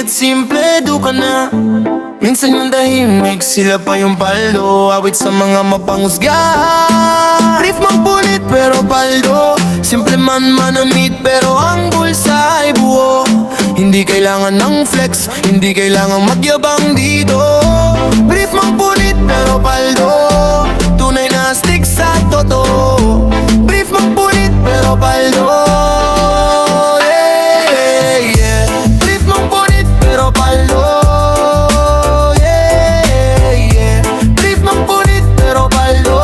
kahit simple do ka na. Minsan yung tahimik, sila pa yung paldo. Awit sa mga mapanghusga. Brief mang punit pero paldo. Simple man manamit pero ang bulsa ay buo. Hindi kailangan ng flex, hindi kailangan magyabang dito. Brief mang punit pero paldo. Tunay na stick sa totoo. Brief mang punit pero paldo. Yeah, yeah. Brief mang punit pero paldo. Yeah, yeah. Brief mang punit pero paldo.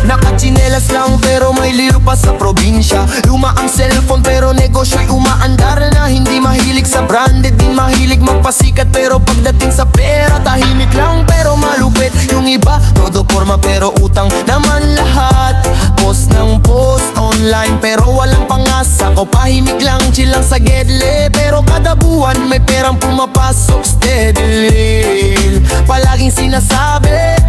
Nakachinelas lang pero may liro pa sa probinsya. Luma ang cellphone pero negosyo'y umaandar na. Hindi mahilig sa branded, din mahilig magpasikat. Pero pagdating sa pera, tahimik lang pero malupit. Yung iba, todo forma pero utang naman lahat. Post ng post online pero walang pangasa. Ko pahimik lang, chill lang sa gedle. Pero kada buwan may perang pumapasok steadily. Palaging sinasabi,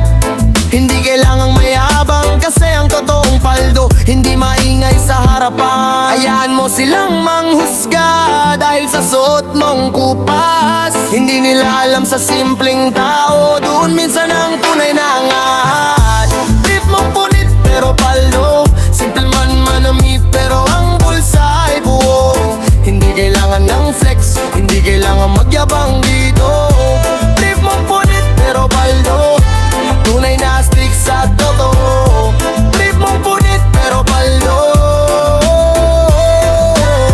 hindi kailangang mayabang kasi ang totoong paldo hindi maingay sa harapan. Hayaan mo silang manghusga dahil sa suot mong kupas. Hindi nila alam sa simpleng tao, doon minsan ang tunay na angat. Brief mong punit pero paldo. Simple man manamit pero ang bulsa ay buo. Hindi kailangan ng flex, hindi kailangan magyabang dito. Brief mong punit pero paldo. Tunay na stick sa totoo. Brief mong punit pero paldo.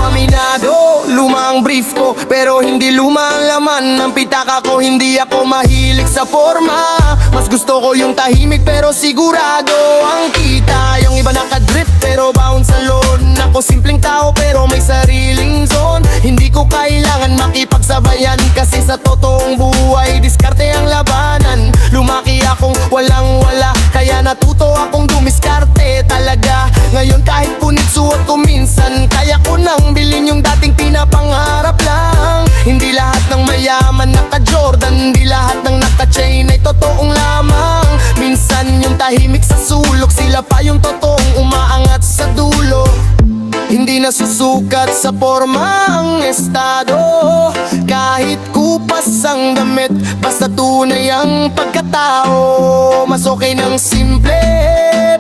Aminado, luma ang brief ko pero hindi luma ang laman ng pitaka ko. Hindi ako mahilig sa forma. Mas gusto ko yung tahimik pero sigurado ang kita. Yung iba nakadrip pero bounce sa loan. Ako simpleng tao pero may sariling zone. Hindi ko kailangan makipagsabayan kasi sa totoong buhay diskarte ang labanan. Lumaki akong walang wala kaya natuto akong dumiskarte talaga. Ngayon kahit punit suot ko minsan, kaya ko nang bilhin yung dating pinapangarap lang. Hindi lahat ng mayaman naka-Jordan, hindi lahat ng naka-chain ay totoong lamang. Minsan yung tahimik sa sulok, sila pa yung totoong umaangat sa dulo. Hindi nasusukat sa forma ang estado. Kahit kupas ang damit, basta tunay ang pagkatao. Mas okay ng simple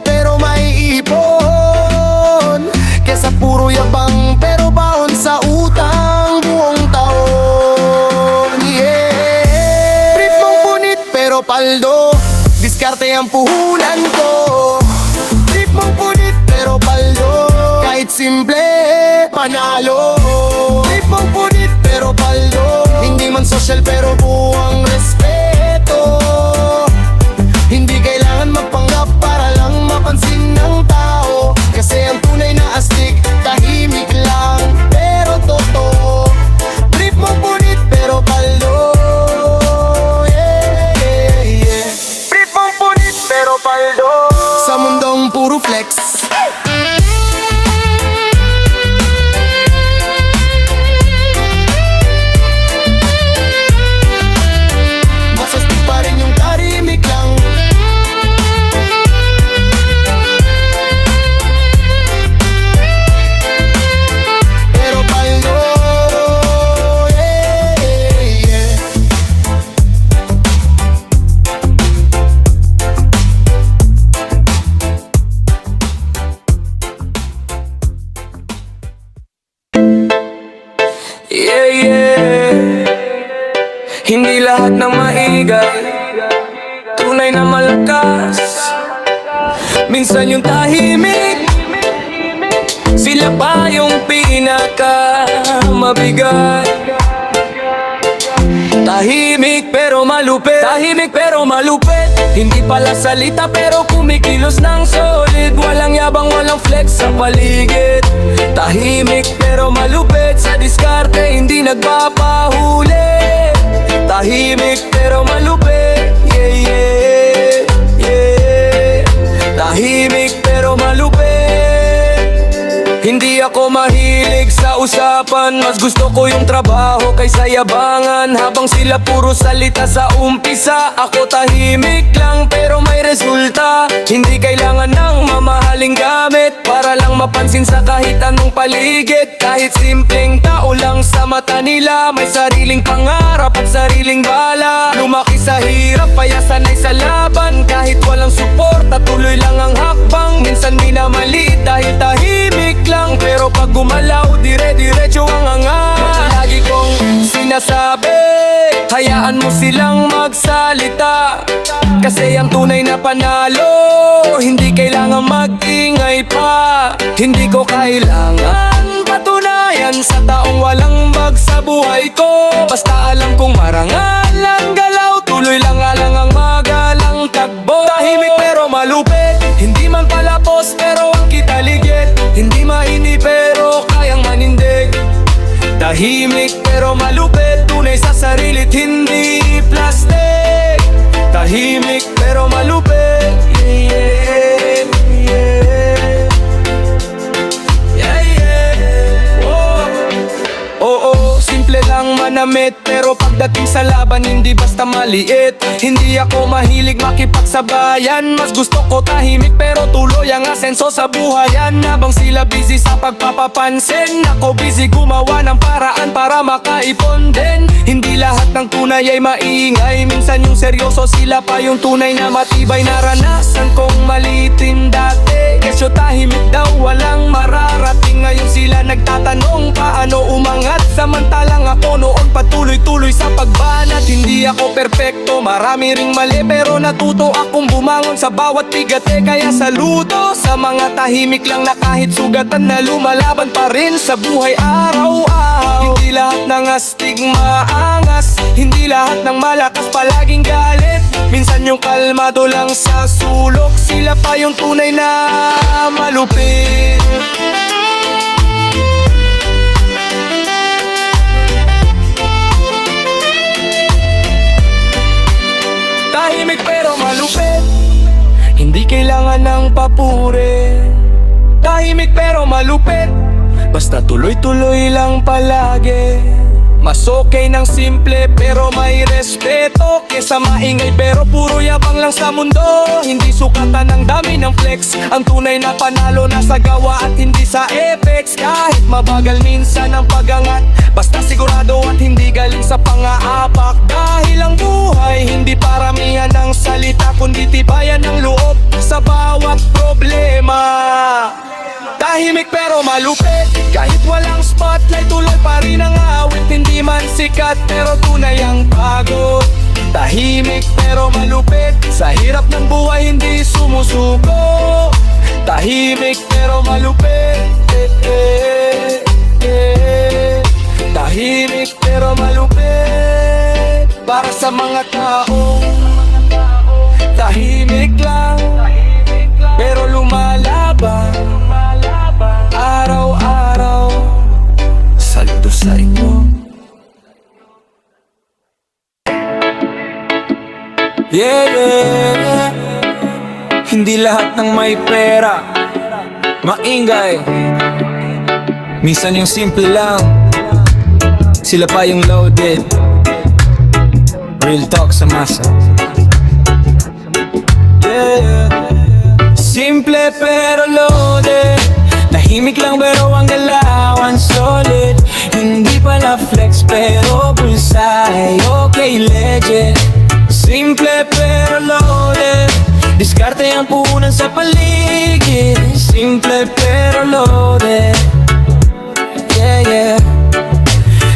pero may ipon kesa puro yabang pero baon sa utang buong taon. Yeah. Brief mong punit pero paldo. Diskarte ang puhunan ko. Brief mong punit pero paldo. Kahit simple, panalo. Brief mong punit pero paldo. Hindi man social pero buwang respeto. Hindi kailangan magpanggap para lang mapansin ng tao. Kasi ang tunay na astig, tahimik lang pero totoo. Brief mong punit pero paldo. Yeah, yeah, yeah. Brief mong punit pero paldo. Sa mundong puro flex, hindi lahat ng maingay tunay na malakas. Minsan yung tahimik, sila pa yung pinaka mabigat. Tahimik pero malupit, tahimik pero malupit. Hindi pala salita pero kumikilos ng solid. Walang yabang, walang flex sa paligid. Tahimik pero malupit, sa diskarte hindi nagpapahuli. Tahimik pero malupit, yeah, yeah, yeah. Tahimik pero malupit. Hindi ako mahilig sa usapan, mas gusto ko yung trabaho kaysa yabangan. Habang sila puro salita sa umpisa, ako tahimik lang pero may resulta. Hindi kailangan ng mamahaling gamit para lang mapansin sa kahit anong paligid. Kahit simpleng tao lang sa mata nila, may sariling pangarap at sariling bala. Lumaki sa hirap, kaya sanay sa laban. Kahit walang suporta, tuloy lang ang hakbang. Minsan minamaliit dahil tahimik lang, pero pag gumalaw, dire-diretso ang angat. Lagi kong sinasabi, hayaan mo silang magsalita, kasi ang tunay na panalo, hindi kailangan mag-ingay pa. Hindi ko kailangan patunayan sa taong walang bag sa buhay ko. Basta alam kong marangal ang galaw, tuloy lang alang ang magalang takbo. Tahimik pero malupit, hindi man palapos pero ang kita ligit. Hindi mainit pero kayang manindig. Tahimik pero malupit, tunay sa sarili't hindi plastic. Tahimik pero malupit, yeah, yeah. Yeah, yeah. Oo, simple lang manamit, pero pagdating sa laban hindi basta maliit. Hindi ako mahilig makipagsabayan, mas gusto ko tahimik pero tuloy ang asenso sa buhayan. Habang sila busy sa pagpapapansin, ako busy gumawa ng paraan para makaipon din. Hindi lahat ng tunay ay maingay, minsan yung seryoso sila pa yung tunay na matibay. Naranasan kong malitin dati, kesyo tahimik daw walang mararating. Ngayon sila nagtatanong paano umangat, samantalang ako noon patuloy-tuloy sa pagbanat. Hindi ako perpekto, marami ring mali, pero natuto akong bumangon sa bawat bigat. Kaya saludo sa mga tahimik lang na kahit sugatan na lumalaban pa rin sa buhay araw-araw. Hindi lahat ng astig maangas, hindi lahat ng malakas palaging galit. Minsan yung kalmado lang sa sulok, sila pa yung tunay na malupit. Tahimik pero malupit, hindi kailangan ng papuri. Tahimik pero malupit, basta tuloy-tuloy lang palagi. Mas okay ng simple pero may respeto, kesa maingay pero puro yabang lang sa mundo. Hindi sukatan ng dami ng flex, ang tunay na panalo nasa gawa at hindi sa effects. Kahit mabagal minsan ang pagangat, basta sigurado at hindi galing sa pang-aapak. Dahil ang buhay hindi paramihan ng salita, kundi tibayan ng loob sa bawat problema. Tahimik pero malupit, kahit walang spotlight tuloy pa rin ang awit. Hindi man sikat pero tunay ang pagod. Tahimik pero malupit, sa hirap ng buhay hindi sumusuko. Tahimik pero malupit, tahimik pero malupit, para sa mga taong tahimik lang pero lumalaban araw-araw. Saludo sa inyo. Yeah, yeah, yeah. Hindi lahat ng may pera maingay, minsan yung simple lang, sila pa yung loaded. Real talk sa masa. Yeah, simple pero loaded. Tahimik lang pero ang galawan solid. Hindi pala flex pero bullseye, okay legend. Simple pero loaded, diskarte ang puhunan sa paligid. Simple pero loaded, yeah, yeah.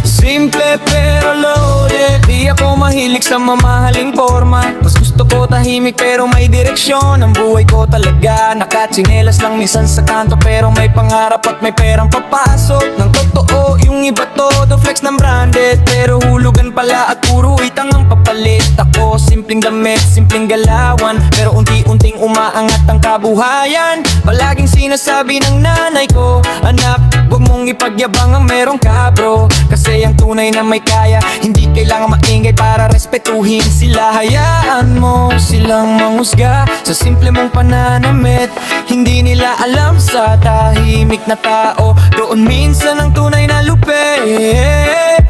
Simple pero loaded, di ako mahilig sa mamahaling forma. Mas gusto ko tahimik pero may direksyon. Ang buhay ko talaga nakatsinelas lang minsan sa kanto, pero may pangarap at may perang papasok ng totoo. Yung iba todo flex ng branded, pero hulugan pala at puro itang ang papalit. Ako simpleng damit, simpleng galawan, pero unti-unting umaangat ang kabuhayan. Palaging sinasabi ng nanay ko, anak, Huwag mong ipagyabang ang meron ka bro, kasi ang tunay na may kaya hindi kailangan maingay para respetuhin sila. Hayaan mo silang manghusga sa simple mong pananamit. Hindi nila alam sa tahimik na tao, doon minsan ang tunay na lupit.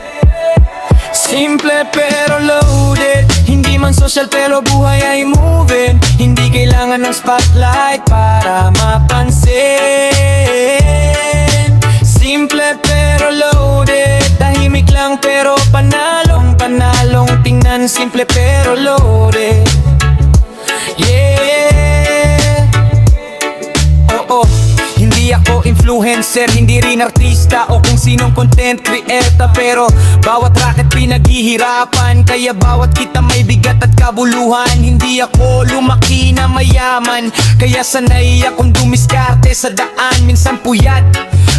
Simple pero loaded, hindi man social pero buhay ay moving. Hindi kailangan ng spotlight para mapansin. Simple pero loaded, tahimik lang pero panalong tingnan. Simple pero loaded, yeah. Oo, hindi ako influencer, hindi rin artista o kung sinong content creator, pero bawat racket pinaghihirapan, kaya bawat kita may bigat at kabuluhan. Hindi ako lumaki na mayaman, kaya sanay akong dumiskarte sa daan. Minsan puyat,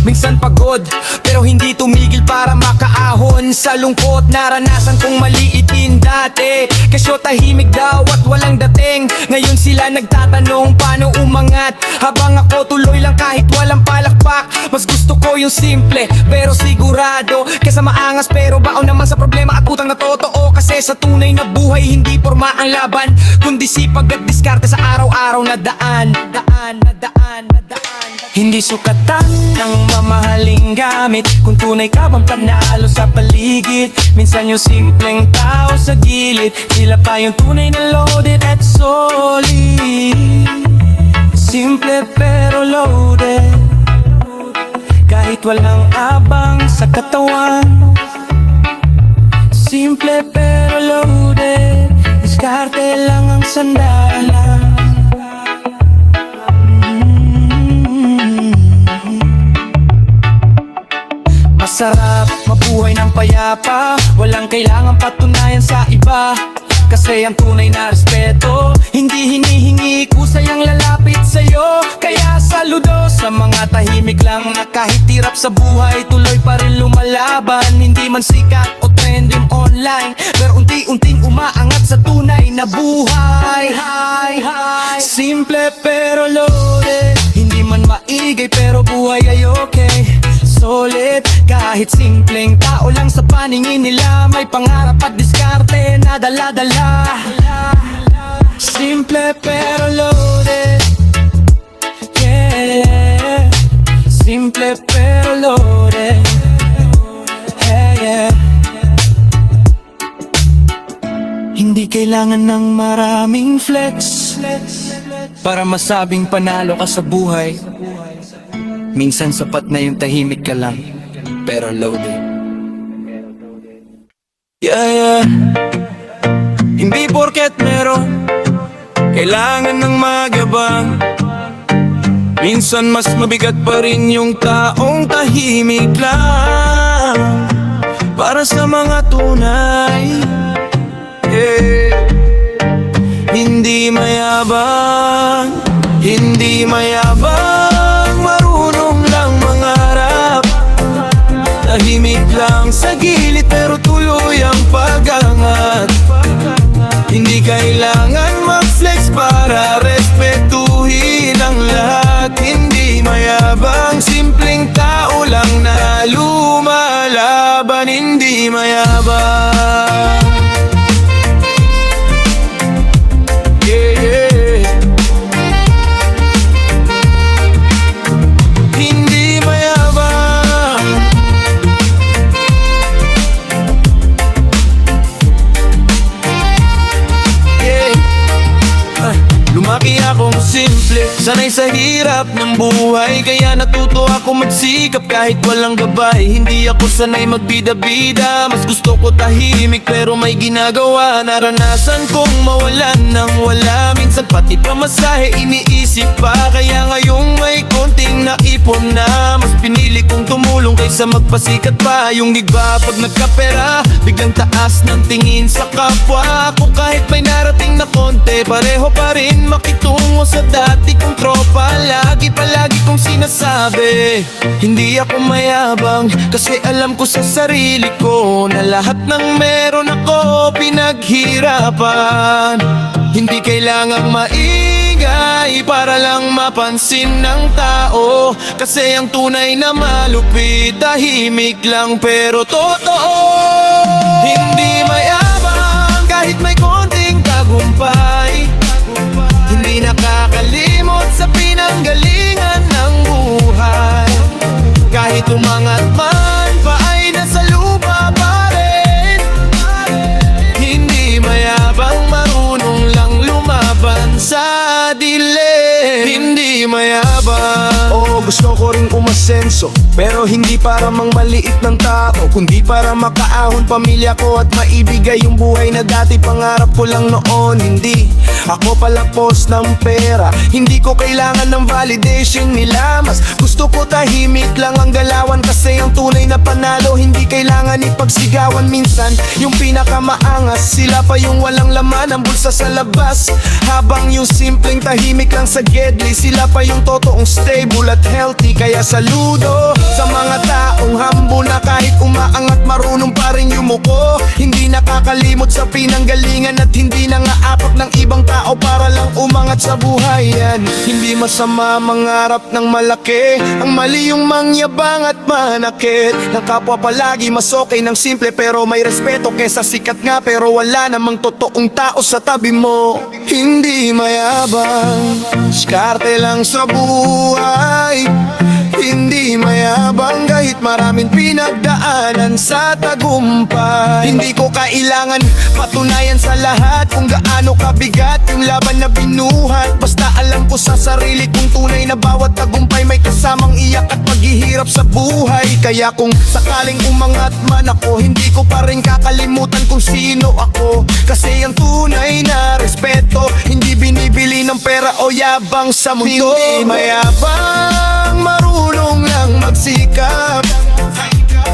minsan pagod, pero hindi tumigil para makaahon sa lungkot. Naranasan kong maliitin dati, kasyo tahimik daw at walang dating. Ngayon sila nagtatanong paano umangat, habang ako tuloy lang kahit walang palakpak. Mas gusto ko yung simple pero sigurado, kesa maangas pero baon naman sa problema at utang na totoo. Kasi sa tunay na buhay hindi porma ang laban, kundi sipag at diskarte sa araw-araw na daan. Hindi sukatan ng mamahaling gamit kung tunay ka bang panalo sa paligid. Minsan yung simpleng tao sa gilid, sila pa yung tunay na loaded at solid. Simple pero loaded, kahit walang abang sa katawan. Simple pero loaded, diskarte lang ang sandalan. Masarap mabuhay ng payapa, walang kailangan patunayan sa iba. Kasi ang tunay na respeto, hindi hinihingi kusay ang lalapit sa'yo. Kaya saludo sa mga tahimik lang na kahit hirap sa buhay, tuloy pa rin lumalaban. Hindi man sikat o trending online, pero unti-unting umaangat sa tunay na buhay. Simple pero loaded, hindi man maigay pero buhay ay okay. Solid, kahit simpleng tao lang sa paningin nila, may pangarap at diskarte na dala-dala. Simple pero loaded, yeah. Simple pero loaded, yeah. Hindi kailangan ng maraming flex para masabing panalo ka sa buhay. Minsan sapat na yung tahimik ka lang, pero loaded. Yeah. Hindi porket meron, kailangan ng magyabang. Minsan mas mabigat pa rin yung taong tahimik lang para sa mga tunay, yeah. Hindi mayabang, hindi mayabang, marunong lang mangarap. Tahimik lang sa gilid pero tuloy ang pag-angat. Hindi kailangan mag-flex para respetuhin ang lahat. Hindi mayabang, simpleng tao lang na lumalaban. Hindi mayabang, simple, sanay sa hirap ng buhay, kaya natuto ako magsikap kahit walang gabay. Hindi ako sanay magbida-bida, mas gusto ko tahimik pero may ginagawa. Naranasan kong mawalan ng wala, minsan pati pamasahe iniisip pa. Kaya ngayong may konting naipon na, mas pinili kong tumulong kaysa magpasikat pa. Yung iba pag nagkapera, biglang taas ng tingin sa kapwa ko. Kahit may narating na konti, pareho pa rin makitungo sa dati kong tropa. Palagi kong sinasabi, hindi ako mayabang, kasi alam ko sa sarili ko na lahat ng meron ako pinaghirapan. Hindi kailangang maingay bumibigay para lang mapansin ng tao. Kasi ang tunay na malupit, tahimik lang pero totoo. Hindi mayabang kahit may konting tagumpay, hindi nakakalimot sa pinanggalingan ng buhay. Kahit umangat man pa ay nasa lupa pa rin. Hindi mayabang, marunong lang lumaban sa dilim. Hindi mayabang. Oo, gusto ko ring umasenso, pero hindi para mang maliit ng tao, kundi para makaahon pamilya ko at maibigay yung buhay na dati pangarap ko lang noon. Hindi ako palapos ng pera, hindi ko kailangan ng validation nila. Mas gusto ko tahimik lang ang galawan, kasi ang tunay na panalo hindi kailangan ipagsigawan. Minsan yung pinakamaangas, sila pa yung walang laman ang bulsa sa labas, habang yung simpleng tahimik lang sa gedli, sila pa yung totoong stable at healthy. Kaya saludo sa mga taong humble na kahit umaangat marunong pa rin yumuko. Hindi nakakalimot sa pinanggalingan at hindi nangaapak ng ibang tao para lang umangat sa buhay. Yan, hindi masama mangarap ng malaki, ang mali yung mangyabang at manakit ng kapwa. Palagi mas okay ng simple pero may respeto kesa sikat nga pero wala namang totoong tao sa tabi mo. Hindi mayabang, diskarte lang sa buhay. Hindi mayabang kahit maraming pinagdaanan sa tagumpay. Hindi ko kailangan patunayan sa lahat kung gaano kabigat yung laban na binuhat. Basta alam ko sa sarili kong tunay na bawat tagumpay may kasamang iyak at paghihirap sa buhay. Kaya kung sakaling umangat man ako, hindi ko pa rin kakalimutan kung sino ako. Kasi ang tunay na respeto hindi binibili ng pera o yabang sa mundo. Hindi mayabang, marunong lang magsikap,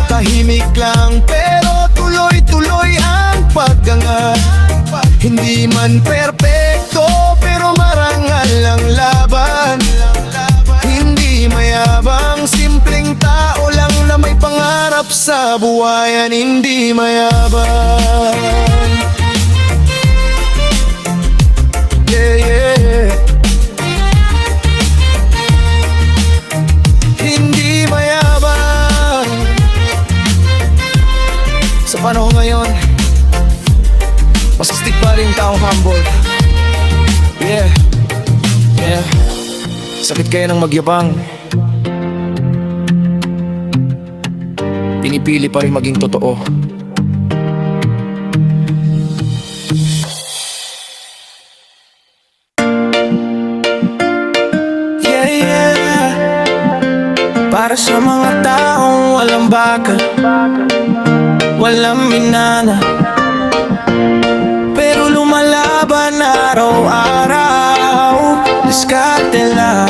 tahimik lang pero tuloy-tuloy ang pag-angat. Hindi man perpekto pero marangal ang laban. Hindi mayabang, simpleng tao lang na may pangarap sa buhayan. Hindi mayabang. Yeah, yeah, yeah. Hindi mayabang. Sa panahon ngayon, masastig pa rin taong humble. Yeah, yeah. Sakit kaya ng magyabang, pinipili pa rin maging totoo. Yeah, yeah. Para sa mga taong walang bakal, walang minana, pero lumalaban araw-araw, diskarte lang.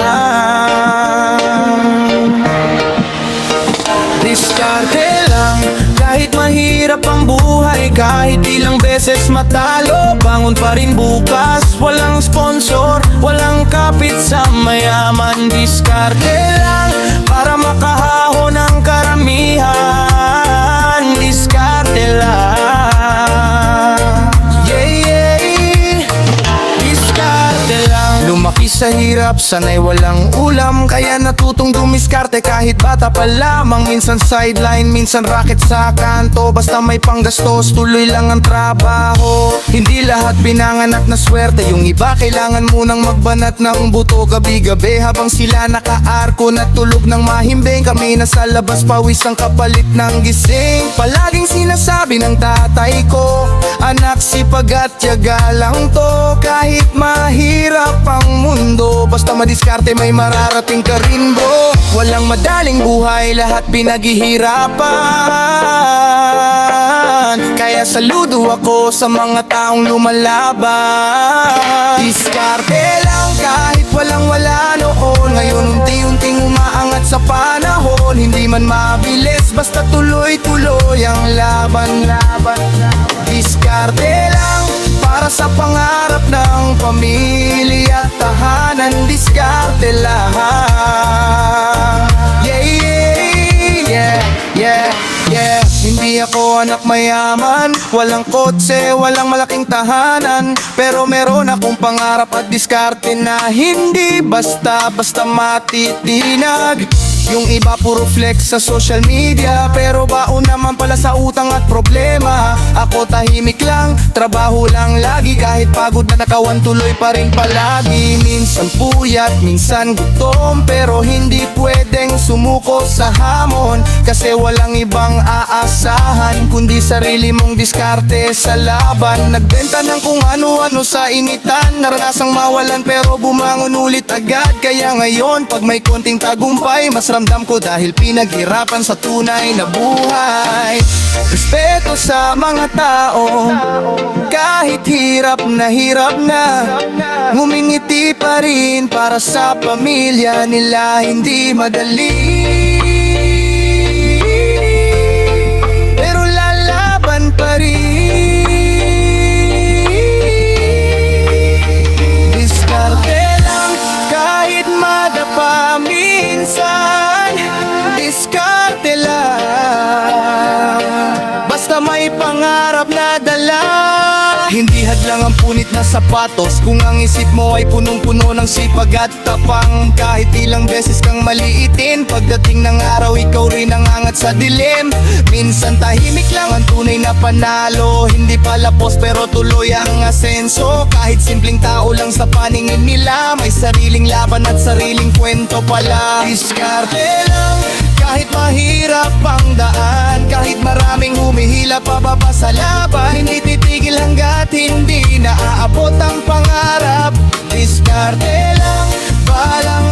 Diskarte lang, kahit mahirap ang buhay, kahit ilang beses matalo, bangon pa rin bukas. Walang sponsor, walang kapit sa mayaman. Diskarte lang, para makahahon ang karamihan. Diskarte lang. Yeah, yeah. Diskarte lang. Lumaki sa hirap, sanay walang ulam, kaya natutong dumiskarte kahit bata pa lamang. Minsan sideline, minsan racket sa kanto, basta may panggastos, tuloy lang ang trabaho. Hindi lahat pinanganak na swerte, yung iba kailangan munang magbanat ng buto gabi-gabi, habang sila nakaarko na tulog ng mahimbing. Kami nasa labas, pawis ang kapalit ng gising. Palaging sinasabi ng tatay ko, anak, sipag at tiyaga lang to. Kahit mahirap ang mundo, basta madiskarte may mararating ka rin bro. Walang madaling buhay, lahat pinaghihirapan, kaya saludo ako sa mga taong lumalaban. Diskarte lang kahit walang wala noon, ngayon unti-unting umaangat sa panahon. Hindi man mabilis, basta tuloy-tuloy ang laban. Diskarte lang para sa pangarap ng pamilya at tahanan. Diskarte lang. Yeah, yeah, yeah, yeah, yeah. Hindi ako anak mayaman, walang kotse, walang malaking tahanan, pero meron akong pangarap at diskarte na hindi basta-basta matitinag. Yung iba puro flex sa social media, pero baon naman pala sa utang at problema. Ako tahimik lang, trabaho lang lagi, kahit pagod na nakawan tuloy pa rin palagi. Minsan puyat, minsan gutom, pero hindi pwedeng sumuko sa hamon, kasi walang ibang aasahan kundi sarili mong diskarte sa laban. Nagbenta ng kung ano-ano sa initan, naranasang mawalan pero bumangon ulit agad. Kaya ngayon pag may konting tagumpay, mas ramdam ko dahil pinaghirapan sa tunay na buhay. Respeto sa mga tao, kahit hirap na ngumingiti pa rin para sa pamilya nila. Hindi madali, pero lalaban pa rin. Diskarte lang kahit madapa minsan, diskarte lang basta may pangarap na dala. Hindi hadlang ang punit na sapatos kung ang isip mo ay punong-puno ng sipag at tapang. Kahit ilang beses kang maliitin, pagdating ng araw ikaw rin ang angat sa dilim. Minsan tahimik lang ang tunay na panalo, hindi palapos pero tuloy ang asenso. Kahit simpleng tao lang sa paningin nila, may sariling laban at sariling kwento pala. Diskarte lang kahit mahirap ang daan, kahit maraming humihila pababa sa laban, hindi titigil hanggat hindi naaabot ang pangarap. Diskarte lang, balang